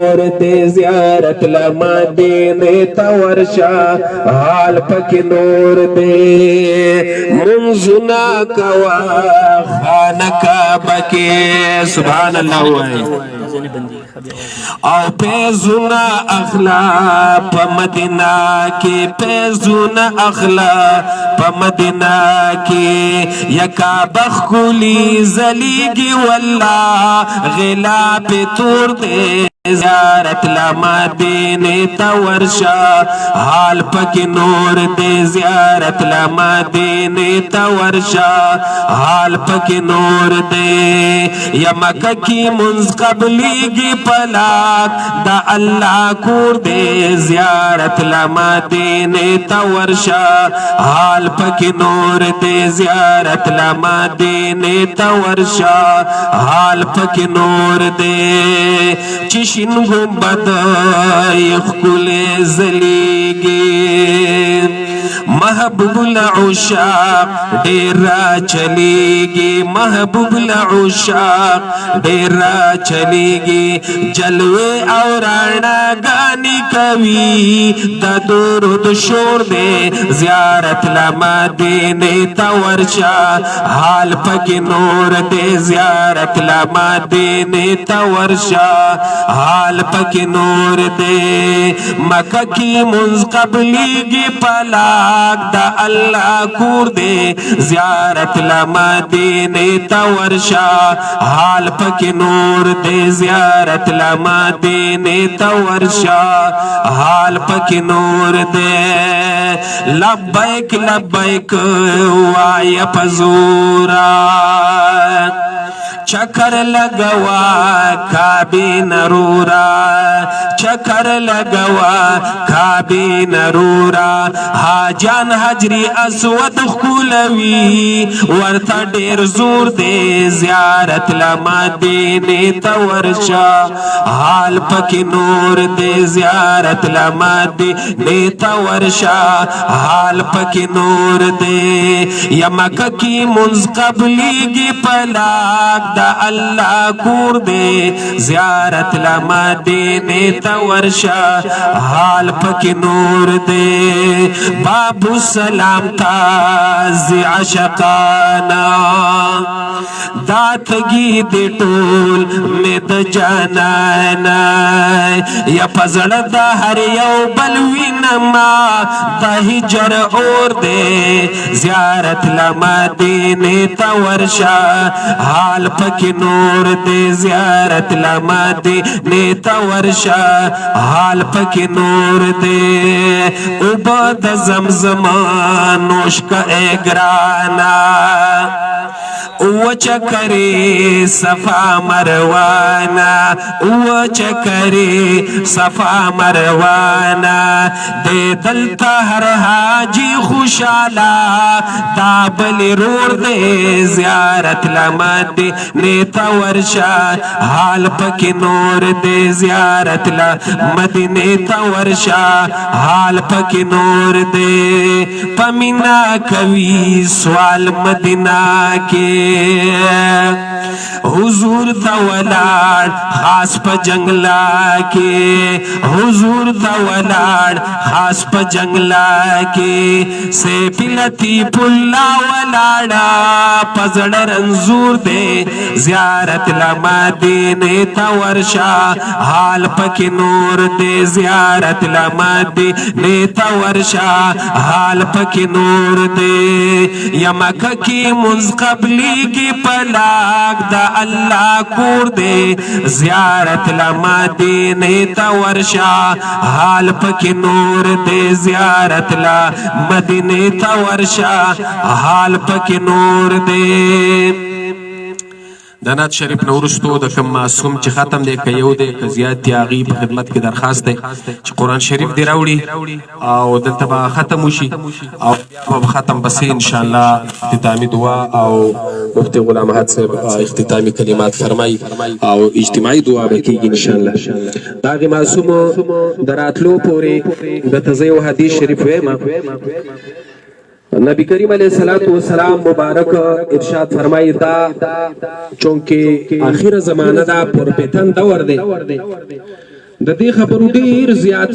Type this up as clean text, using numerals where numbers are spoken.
اور دے زیارت لمدینے تا ورشا حال پک نور دے منزنا کوا خانہ کعبہ کے سبحان اللہ ہوئے او پیزونا اخلا پا مدینہ کی پیزونا اخلا پا مدینہ کی یکا بخولی زلیگی واللہ غلا پی تور دے زیارت لمدینے تا ورشا حال پک نور دے زیارت لمدینے تا ورشا حال پک نور دے یا مکہ کی منز قبلیگی پلاک دا اللہ کور دے زیارت لمدینے تا ورشا حال پک نور دے زیارت لمدینے تا ورشا حال پک نور دے چشن گنبد یخکل زلیگی محبوب العشاق ڈیرا چلیگی محبوب العشاق ڈیرا چلیگی جلوے اورانا گانی کوی دا درود شور دے زیارت لمدینے تا ورشا حال پک نور دے زیارت لمدینے تا ورشا حال پک نور دے مکہ کی منز قبلیگی پلاک دا اللہ کور دے زیارت لمدینے تا ورشا حال پک نور دے زیارت لمدینے تا ورشا حال پک نور دے لبیک لبیک وائی پزورا چکر لگوا کعبی نرورا چکر لگوا کعبی نرورا حاجان حجری اسود خولوی ورطا دیر زور دے زیارت لمدینے تا ورشا حال پک نور دے زیارت لمدینے تا ورشا حال پک نور دے یا مکہ کی منز قبلیگی پلاک دا اللہ کور دے زیارت لمدینے تا ورشا حال پک نور دے بابو سلام تازی عشقانا داتگی دی ٹول مید جانانا یا پزڑ دا ہر یو بلوی نما دا ہجر اور دے زیارت لمدینے تا ورشا حال پک نور دے زیارت لمدینے تا ورشا حال پک نور دے عباد زمزم نوش کا اے گرانا او چکری صفا مروانا او چکری صفا مروانا دے دلتا ہر حاجی خوشالا دابلی رور دے زیارت لمدینے تا ورشا حال پک نور دے زیارت لمدینے تا ورشا حال پک نور دے پمینا کوی سوال مدینہ کے حضور تا ولاڑ خاص پا جنگلا کے حضور تا ولاڑ خاص پا جنگلا کے سے پلتی پلا ولاڑا پزڑ رنزور دے زیارت لمدینے تا ورشا حال پک نور دے زیارت لمدینے تا ورشا حال پک نور دے یا مکہ کی منز قبلی کی پلاک دا اللہ کور دے زیارت لمدینے تا ورشا حال پک نور دے زیارت لمدینے تا ورشا حال پک نور دے د نعت شریف نه وروستو د کوم معصوم چې ختم دی که یو دی که زیات دی هغې په خدمت کې درخواست دی چې قرآن شریف دې راوړي او دلته به ختم وشي او بیا به ختم پسې انشاءالله اختتامي دعا او مفتي غلام احد صاحب اختتامي کلمات فرمایي او اجتماعي دعا به کېږي انشاءالله د هغې معصومو د راتلو پورې درته زه یو حدیث شریف وایم نبی کریم علیہ السلام مبارک ارشاد فرمائی دا چونکہ آخر زمانہ دا پرپیتن دور دے د دې خبرو ډیر زیات